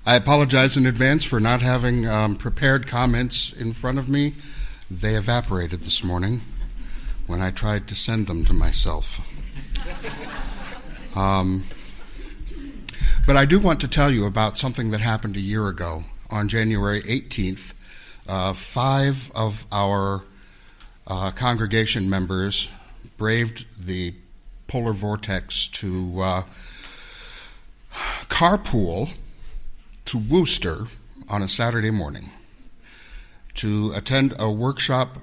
I apologize in advance for not having prepared comments in front of me. They evaporated this morning when I tried to send them to myself. But I do want to tell you about something that happened a year ago. On January 18th, 5 of our congregation members braved the polar vortex to carpool to Worcester on a Saturday morning to attend a workshop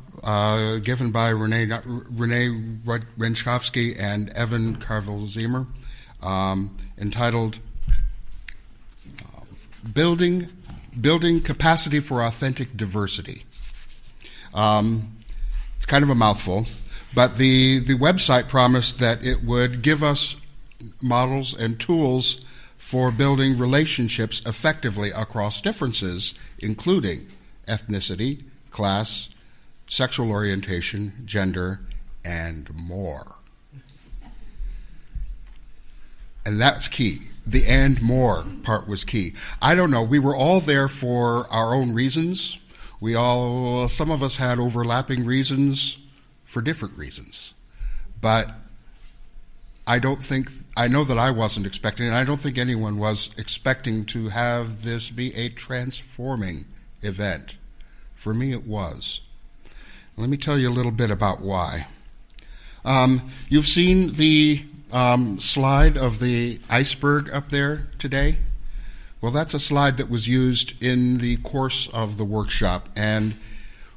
given by Renee Renschkowski and Evan Carvel-Ziemer entitled Building Capacity for Authentic Diversity. It's kind of a mouthful, but the website promised that it would give us models and tools for building relationships effectively across differences, including ethnicity, class, sexual orientation, gender, and more. And that's key. The "and more" part was key. I don't know, we were all there for our own reasons. Some of us had overlapping reasons for different reasons. But I know that I wasn't expecting, and I don't think anyone was expecting to have this be a transforming event. For me, it was. Let me tell you a little bit about why. You've seen the slide of the iceberg up there today. Well, that's a slide that was used in the course of the workshop, and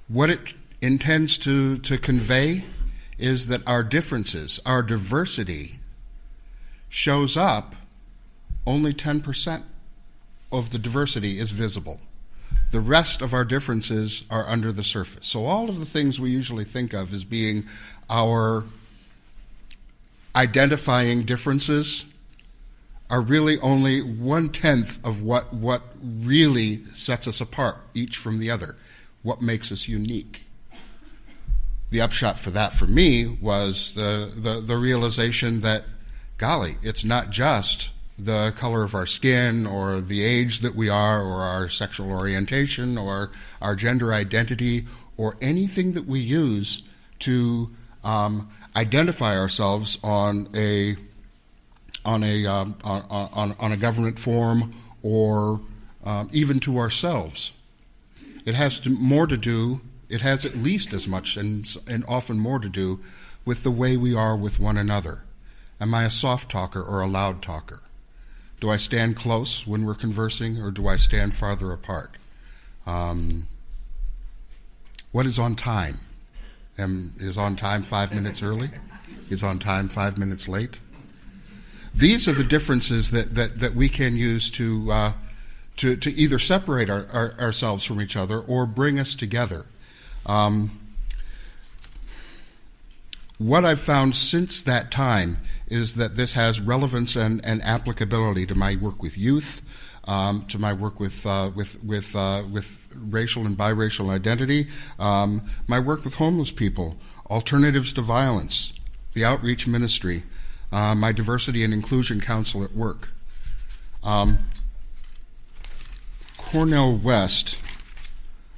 what it intends to convey is that our differences, our diversity, shows up, only 10% of the diversity is visible. The rest of our differences are under the surface. So all of the things we usually think of as being our identifying differences are really only 1/10 of what really sets us apart, each from the other, what makes us unique. The upshot for that for me was the realization that, golly, it's not just the color of our skin or the age that we are or our sexual orientation or our gender identity or anything that we use to identify ourselves on a government form or even to ourselves. It has more to do. It has at least as much and often more to do with the way we are with one another. Am I a soft talker or a loud talker? Do I stand close when we're conversing, or do I stand farther apart? What is on time? Is on time 5 minutes early? Is on time 5 minutes late? These are the differences that we can use to either separate ourselves from each other or bring us together. What I've found since that time is that this has relevance and applicability to my work with youth, to my work with racial and biracial identity, my work with homeless people, alternatives to violence, the outreach ministry, my diversity and inclusion council at work. Cornel West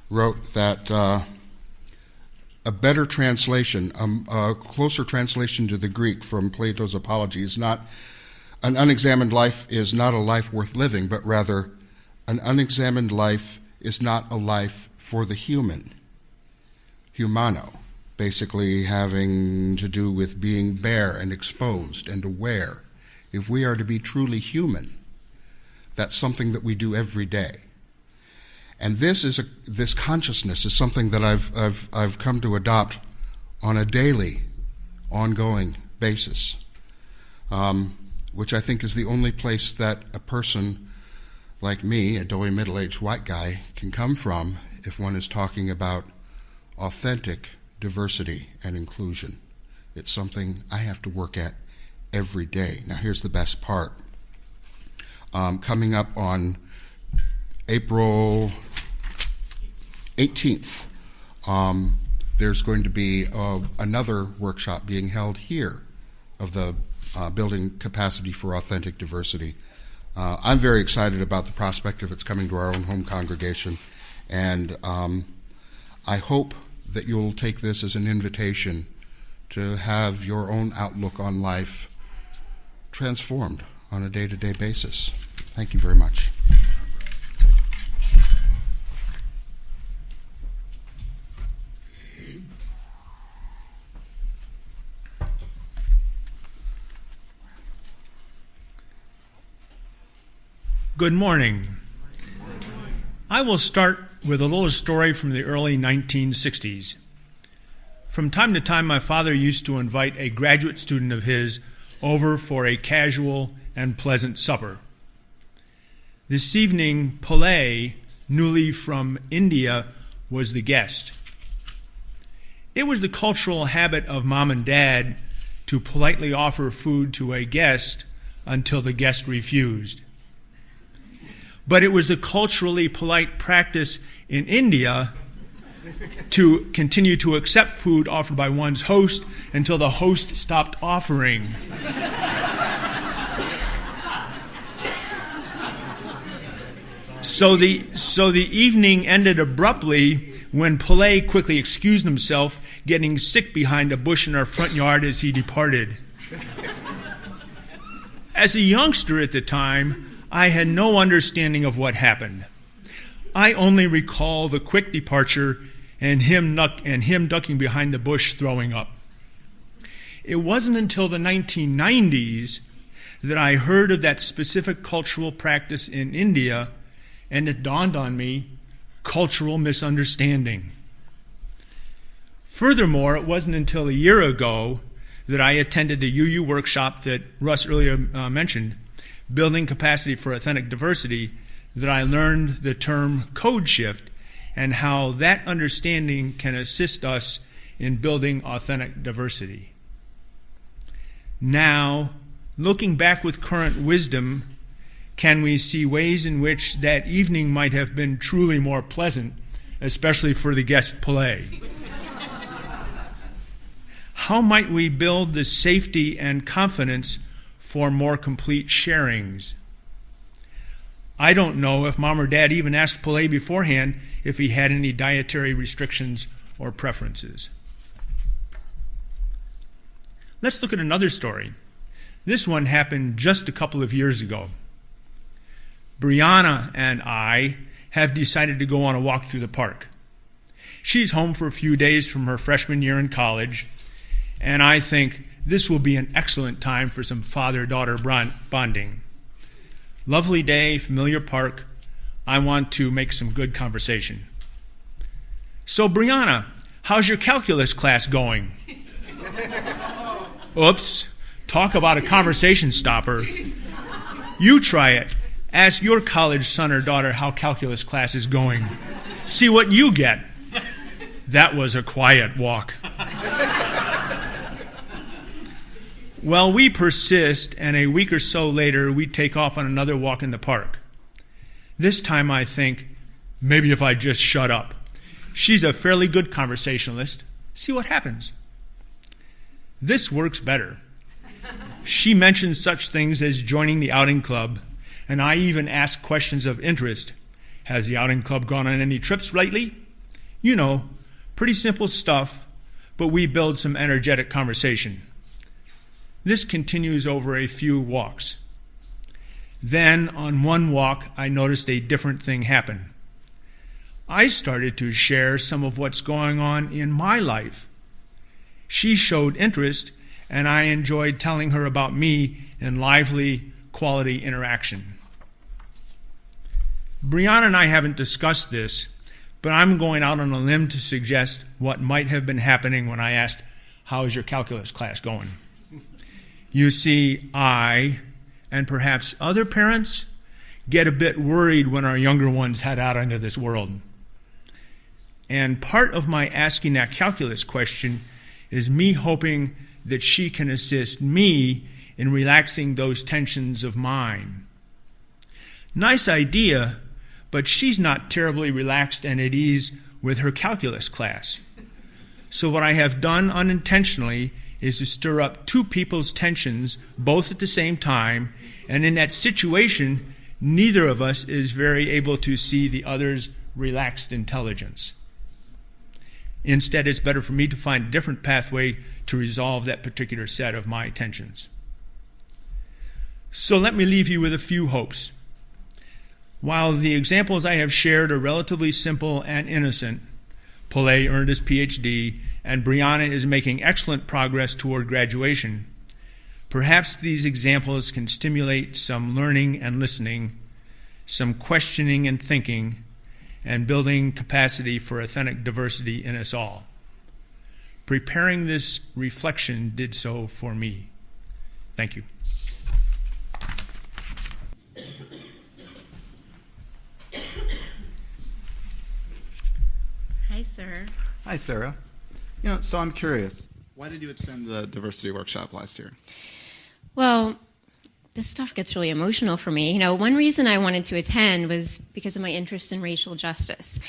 wrote that a better translation, a closer translation to the Greek from Plato's Apology is not, an unexamined life is not a life worth living, but rather an unexamined life is not a life for the human, humano, basically having to do with being bare and exposed and aware. If we are to be truly human, that's something that we do every day. And this consciousness is something that I've come to adopt on a daily, ongoing basis, which I think is the only place that a person like me, a doughy middle-aged white guy, can come from if one is talking about authentic diversity and inclusion. It's something I have to work at every day. Now, here's the best part. Coming up on April 18th, there's going to be another workshop being held here of the Building Capacity for Authentic Diversity. I'm very excited about the prospect of its coming to our own home congregation, and I hope that you'll take this as an invitation to have your own outlook on life transformed on a day-to-day basis. Thank you very much. Good morning. I will start with a little story from the early 1960s. From time to time, my father used to invite a graduate student of his over for a casual and pleasant supper. This evening, Pillay, newly from India, was the guest. It was the cultural habit of Mom and Dad to politely offer food to a guest until the guest refused. But it was a culturally polite practice in India to continue to accept food offered by one's host until the host stopped offering. So the evening ended abruptly when Pillay quickly excused himself, getting sick behind a bush in our front yard as he departed. As a youngster at the time, I had no understanding of what happened. I only recall the quick departure and him ducking behind the bush throwing up. It wasn't until the 1990s that I heard of that specific cultural practice in India, and it dawned on me, cultural misunderstanding. Furthermore, it wasn't until a year ago that I attended the UU workshop that Russ earlier mentioned, Building Capacity for Authentic Diversity, that I learned the term code shift and how that understanding can assist us in building authentic diversity. Now, looking back with current wisdom, can we see ways in which that evening might have been truly more pleasant, especially for the guest Pillay? How might we build the safety and confidence for more complete sharings? I don't know if Mom or Dad even asked Pillay beforehand if he had any dietary restrictions or preferences. Let's look at another story. This one happened just a couple of years ago. Brianna and I have decided to go on a walk through the park. She's home for a few days from her freshman year in college, and I think this will be an excellent time for some father-daughter bonding. Lovely day, familiar park. I want to make some good conversation. So, Brianna, how's your calculus class going? Oops, talk about a conversation stopper. You try it. Ask your college son or daughter how calculus class is going. See what you get. That was a quiet walk. Well, we persist, and a week or so later, we take off on another walk in the park. This time I think, maybe if I just shut up. She's a fairly good conversationalist. See what happens. This works better. She mentions such things as joining the outing club, and I even ask questions of interest. Has the outing club gone on any trips lately? You know, pretty simple stuff, but we build some energetic conversation. This continues over a few walks. Then, on one walk, I noticed a different thing happen. I started to share some of what's going on in my life. She showed interest, and I enjoyed telling her about me in lively, quality interaction. Brianna and I haven't discussed this, but I'm going out on a limb to suggest what might have been happening when I asked, "How is your calculus class going?" You see, I, and perhaps other parents, get a bit worried when our younger ones head out into this world. And part of my asking that calculus question is me hoping that she can assist me in relaxing those tensions of mine. Nice idea, but she's not terribly relaxed and at ease with her calculus class. So what I have done unintentionally is to stir up two people's tensions both at the same time, and in that situation, neither of us is very able to see the other's relaxed intelligence. Instead, it's better for me to find a different pathway to resolve that particular set of my tensions. So let me leave you with a few hopes. While the examples I have shared are relatively simple and innocent, Pillay earned his PhD, and Brianna is making excellent progress toward graduation, perhaps these examples can stimulate some learning and listening, some questioning and thinking, and building capacity for authentic diversity in us all. Preparing this reflection did so for me. Thank you. Hi, sir. Hi, Sarah. So I'm curious, why did you attend the diversity workshop last year? Well, this stuff gets really emotional for me. One reason I wanted to attend was because of my interest in racial justice.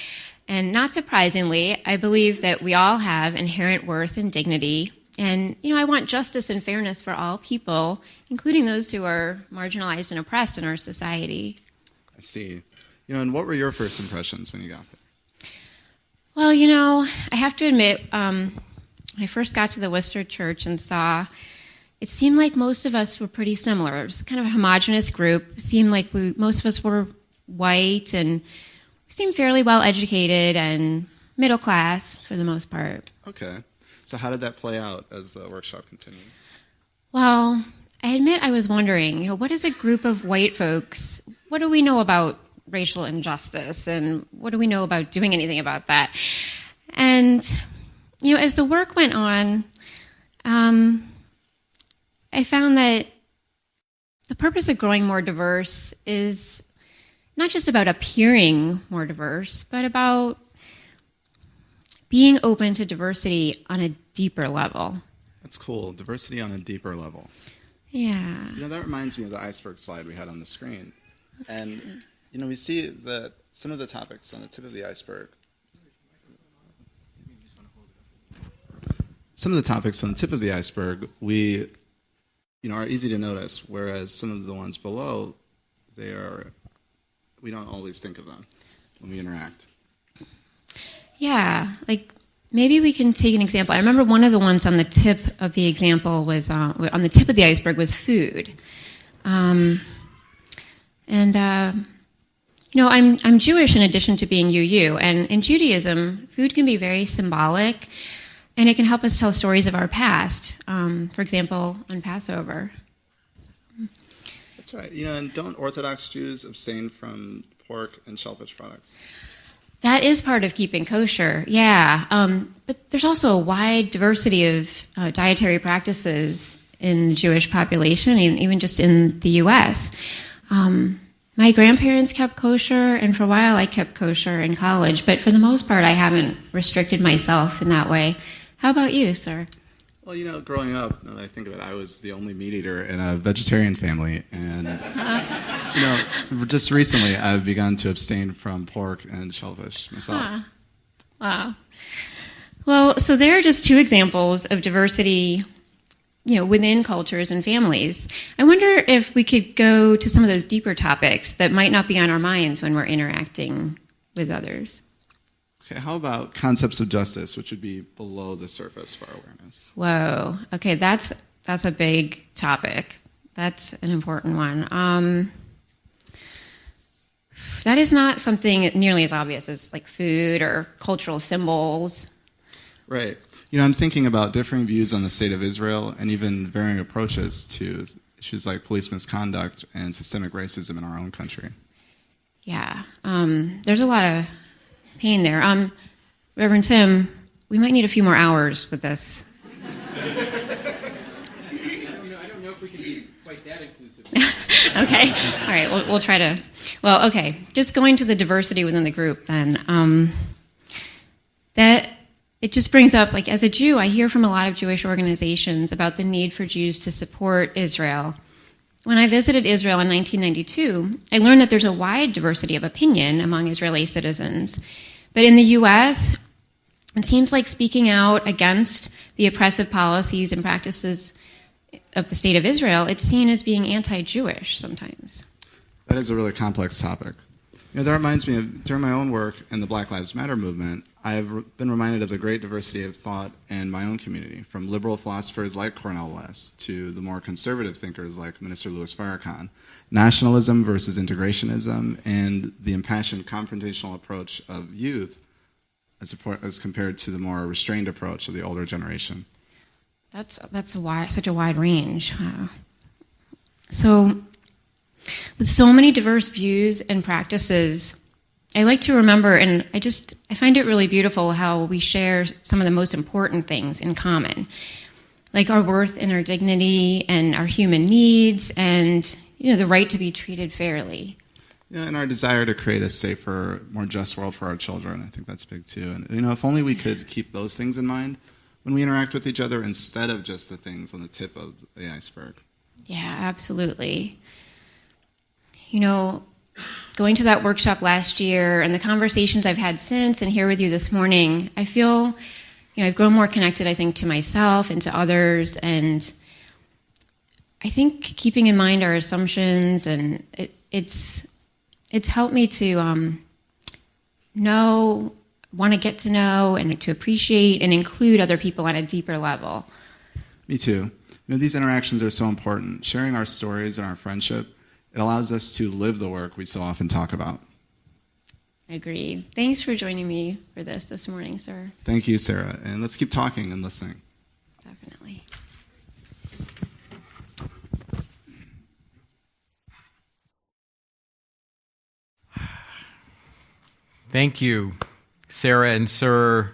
And not surprisingly, I believe that we all have inherent worth and dignity. And, I want justice and fairness for all people, including those who are marginalized and oppressed in our society. I see. And what were your first impressions when you got there? Well, I have to admit, when I first got to the Worcester Church and saw, it seemed like most of us were pretty similar. It was kind of a homogenous group. It seemed like most of us were white, and we seemed fairly well educated and middle class for the most part. Okay. So how did that play out as the workshop continued? Well, I admit I was wondering, what is a group of white folks? What do we know about racial injustice, and what do we know about doing anything about that? And, as the work went on, I found that the purpose of growing more diverse is not just about appearing more diverse, but about being open to diversity on a deeper level. That's cool. Diversity on a deeper level. Yeah. That reminds me of the iceberg slide we had on the screen. And, we see that some of the topics on the tip of the iceberg we are easy to notice, whereas some of the ones below, we don't always think of them when we interact. Yeah, maybe we can take an example. I remember one of the ones on the tip of the example was, on the tip of the iceberg was food. I'm Jewish in addition to being UU, and in Judaism, food can be very symbolic, and it can help us tell stories of our past. For example, on Passover. That's right. And don't Orthodox Jews abstain from pork and shellfish products? That is part of keeping kosher, yeah. But there's also a wide diversity of dietary practices in the Jewish population, even just in the U.S. My grandparents kept kosher, and for a while I kept kosher in college, but for the most part I haven't restricted myself in that way. How about you, sir? Well, growing up, now that I think of it, I was the only meat eater in a vegetarian family, and, just recently I've begun to abstain from pork and shellfish myself. Wow. Well, so there are just two examples of diversity, within cultures and families. I wonder if we could go to some of those deeper topics that might not be on our minds when we're interacting with others. Okay, how about concepts of justice, which would be below the surface for our awareness? Whoa. Okay, that's a big topic. That's an important one. That is not something nearly as obvious as food or cultural symbols. Right. I'm thinking about differing views on the state of Israel and even varying approaches to issues like police misconduct and systemic racism in our own country. Yeah. There's a lot of pain there. Reverend Tim, we might need a few more hours with this. I don't know if we can be quite that inclusive. Okay. All right. We'll try to. Well, okay. Just going to the diversity within the group then. That it just brings up, as a Jew, I hear from a lot of Jewish organizations about the need for Jews to support Israel. When I visited Israel in 1992, I learned that there's a wide diversity of opinion among Israeli citizens. But in the U.S., It seems like speaking out against the oppressive policies and practices of the state of Israel, it's seen as being anti-Jewish sometimes. That is a really complex topic. That reminds me of, during my own work in the Black Lives Matter movement, I have been reminded of the great diversity of thought in my own community, from liberal philosophers like Cornel West to the more conservative thinkers like Minister Louis Farrakhan. Nationalism versus integrationism, and the impassioned confrontational approach of youth as compared to the more restrained approach of the older generation. That's such a wide range. So, with so many diverse views and practices, I like to remember, and I find it really beautiful how we share some of the most important things in common, like our worth and our dignity and our human needs and the right to be treated fairly. Yeah, and our desire to create a safer, more just world for our children. I think that's big too. And if only we could keep those things in mind when we interact with each other instead of just the things on the tip of the iceberg. Yeah, absolutely. Going to that workshop last year and the conversations I've had since and here with you this morning, I feel, I've grown more connected, I think, to myself and to others. And I think keeping in mind our assumptions, and it's helped me to want to get to know and to appreciate and include other people on a deeper level. Me too. These interactions are so important. Sharing our stories and our friendship, it allows us to live the work we so often talk about. Agreed. Thanks for joining me for this morning, sir. Thank you, Sarah. And let's keep talking and listening. Definitely. Thank you, Sarah and Sir,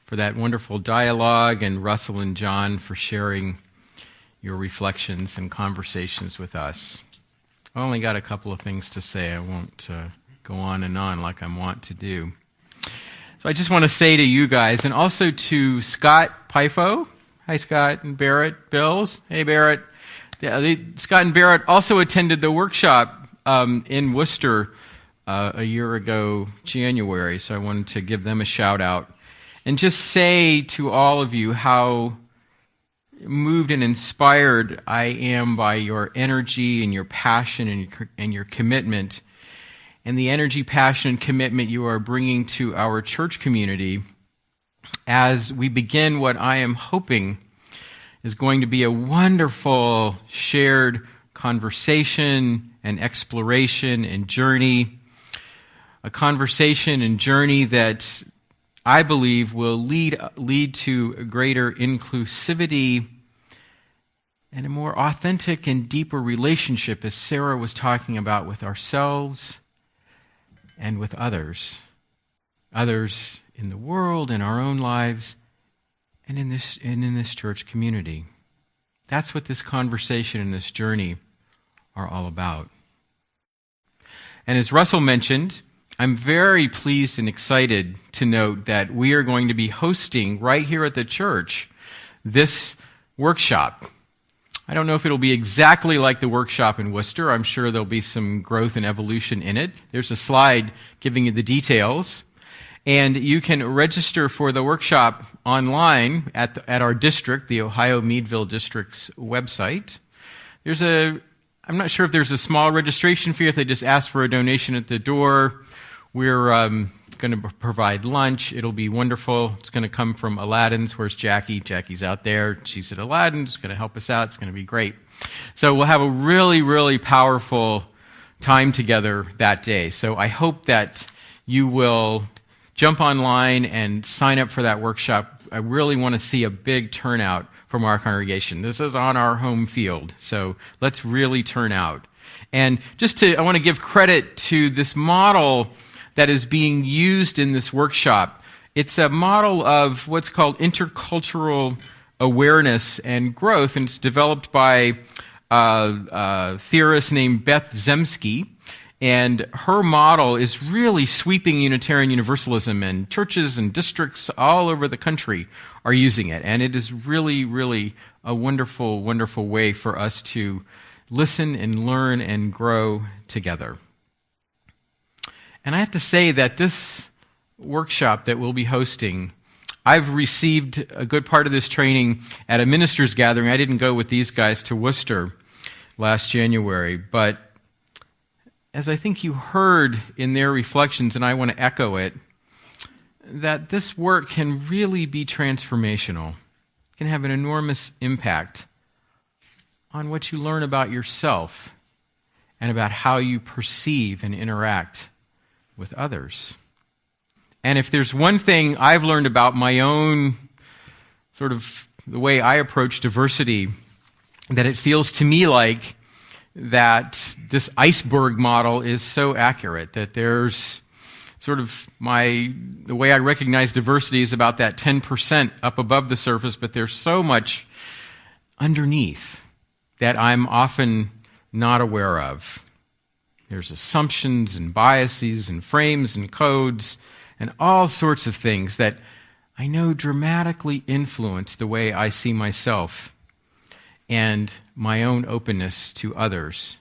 for that wonderful dialogue, and Russell and John for sharing your reflections and conversations with us. I only got a couple of things to say. I won't go on and on like I want to do. So I just want to say to you guys, and also to Scott Pifo. Hi, Scott and Barrett. Bills. Hey, Barrett. Scott and Barrett also attended the workshop in Worcester a year ago, January, so I wanted to give them a shout out and just say to all of you how moved and inspired I am by your energy and your passion and your commitment, and the energy, passion, and commitment you are bringing to our church community as we begin what I am hoping is going to be a wonderful shared conversation and exploration and journey. A conversation and journey that I believe will lead to a greater inclusivity and a more authentic and deeper relationship, as Sarah was talking about, with ourselves and with others in the world, in our own lives, and in this church community. That's what this conversation and this journey are all about. And as Russell mentioned, I'm very pleased and excited to note that we are going to be hosting right here at the church this workshop. I don't know if it'll be exactly like the workshop in Worcester. I'm sure there'll be some growth and evolution in it. There's a slide giving you the details. And you can register for the workshop online at our district, the Ohio Meadville District's website. I'm not sure if there's a small registration fee, if they just ask for a donation at the door. We're going to provide lunch. It'll be wonderful. It's going to come from Aladdin's. Where's Jackie? Jackie's out there. She's at Aladdin's. It's going to help us out. It's going to be great. So we'll have a really, really powerful time together that day. So I hope that you will jump online and sign up for that workshop. I really want to see a big turnout from our congregation. This is on our home field, so let's really turn out. And I want to give credit to this model that is being used in this workshop. It's a model of what's called intercultural awareness and growth, and it's developed by a theorist named Beth Zemsky. And her model is really sweeping Unitarian Universalism, and churches and districts all over the country are using it. And it is really, really a wonderful, wonderful way for us to listen and learn and grow together. And I have to say that this workshop that we'll be hosting I've received a good part of this training at a ministers' gathering. I didn't go with these guys to Worcester last January, but as I think you heard in their reflections, and I want to echo it, that this work can really be transformational. It can have an enormous impact on what you learn about yourself and about how you perceive and interact with others. And if there's one thing I've learned about my own sort of the way I approach diversity, that it feels to me like that this iceberg model is so accurate, that there's sort of the way I recognize diversity is about that 10% up above the surface, but there's so much underneath that I'm often not aware of. There's assumptions and biases and frames and codes and all sorts of things that I know dramatically influence the way I see myself and my own openness to others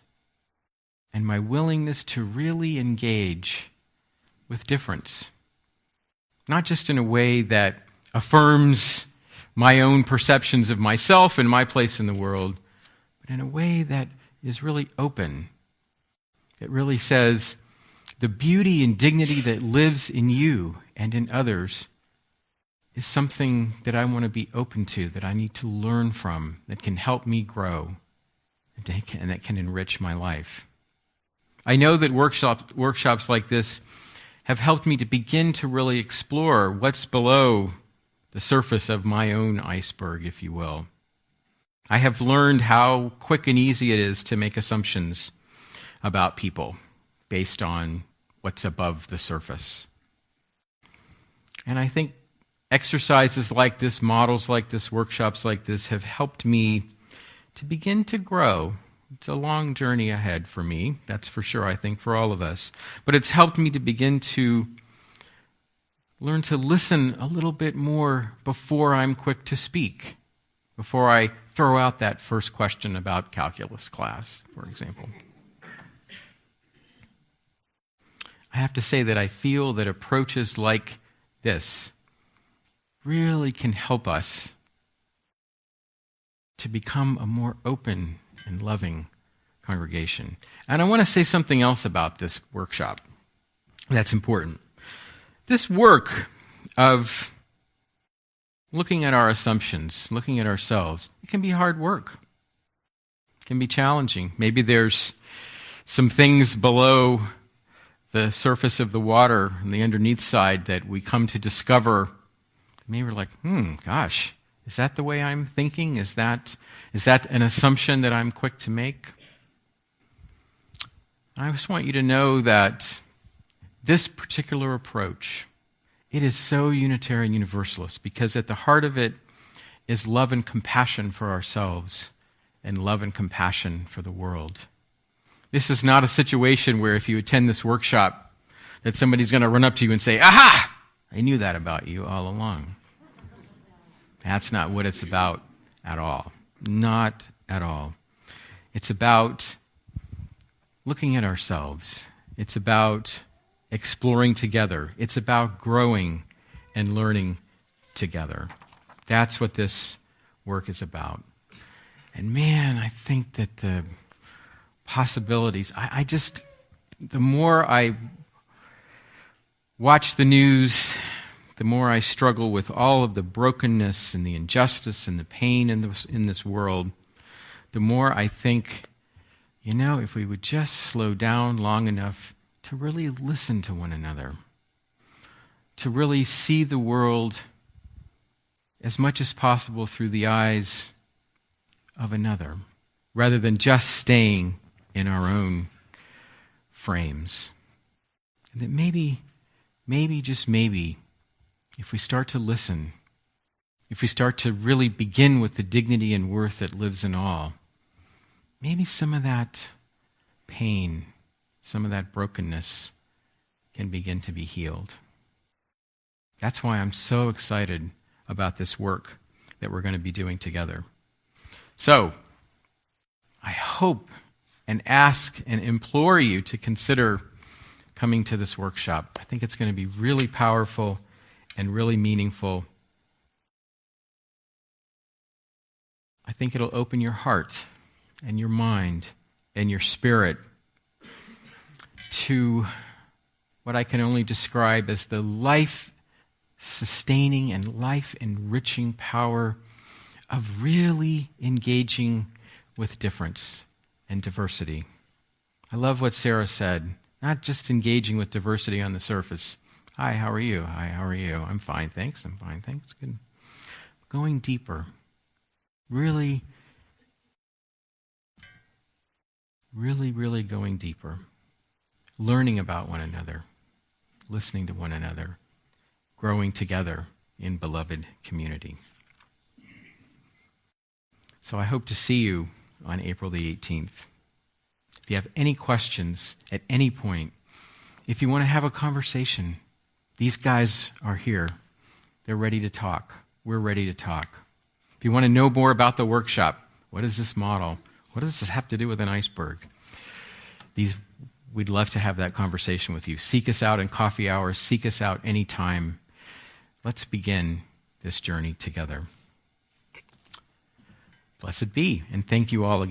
and my willingness to really engage with difference. Not just in a way that affirms my own perceptions of myself and my place in the world, but in a way that is really open. It really says, the beauty and dignity that lives in you and in others is something that I want to be open to, that I need to learn from, that can help me grow, and that can enrich my life. I know that workshops like this have helped me to begin to really explore what's below the surface of my own iceberg, if you will. I have learned how quick and easy it is to make assumptions about people based on what's above the surface. And I think exercises like this, models like this, workshops like this have helped me to begin to grow. It's a long journey ahead for me, that's for sure, I think, for all of us. But it's helped me to begin to learn to listen a little bit more before I'm quick to speak, before I throw out that first question about calculus class, for example. I have to say that I feel that approaches like this really can help us to become a more open and loving congregation. And I want to say something else about this workshop that's important. This work of looking at our assumptions, looking at ourselves, it can be hard work. It can be challenging. Maybe there's some things below the surface of the water on the underneath side that we come to discover. Maybe we're like, gosh, is that the way I'm thinking? Is that an assumption that I'm quick to make? I just want you to know that this particular approach, it is so Unitarian Universalist because at the heart of it is love and compassion for ourselves and love and compassion for the world. This is not a situation where if you attend this workshop that somebody's going to run up to you and say, aha, I knew that about you all along. That's not what it's about at all. Not at all. It's about looking at ourselves. It's about exploring together. It's about growing and learning together. That's what this work is about. And man, I think that the possibilities, the more I watch the news, the more I struggle with all of the brokenness and the injustice and the pain in this world, the more I think, if we would just slow down long enough to really listen to one another, to really see the world as much as possible through the eyes of another, rather than just staying in our own frames. And that maybe, just maybe, if we start to listen, if we start to really begin with the dignity and worth that lives in all, maybe some of that pain, some of that brokenness can begin to be healed. That's why I'm so excited about this work that we're going to be doing together. So, I hope and ask and implore you to consider coming to this workshop. I think it's going to be really powerful and really meaningful I think it'll open your heart and your mind and your spirit to what I can only describe as the life-sustaining and life-enriching power of really engaging with difference and diversity. I love what Sarah said, not just engaging with diversity on the surface. Hi, how are you? Hi, how are you? I'm fine, thanks. I'm fine, thanks. Good. Going deeper. Really going deeper. Learning about one another. Listening to one another. Growing together in beloved community. So I hope to see you on April the 18th. If you have any questions at any point, if you want to have a conversation, these guys are here. They're ready to talk. We're ready to talk. If you want to know more about the workshop, what is this model? What does this have to do with an iceberg? We'd love to have that conversation with you. Seek us out in coffee hours. Seek us out anytime. Let's begin this journey together. Blessed be, and thank you all again.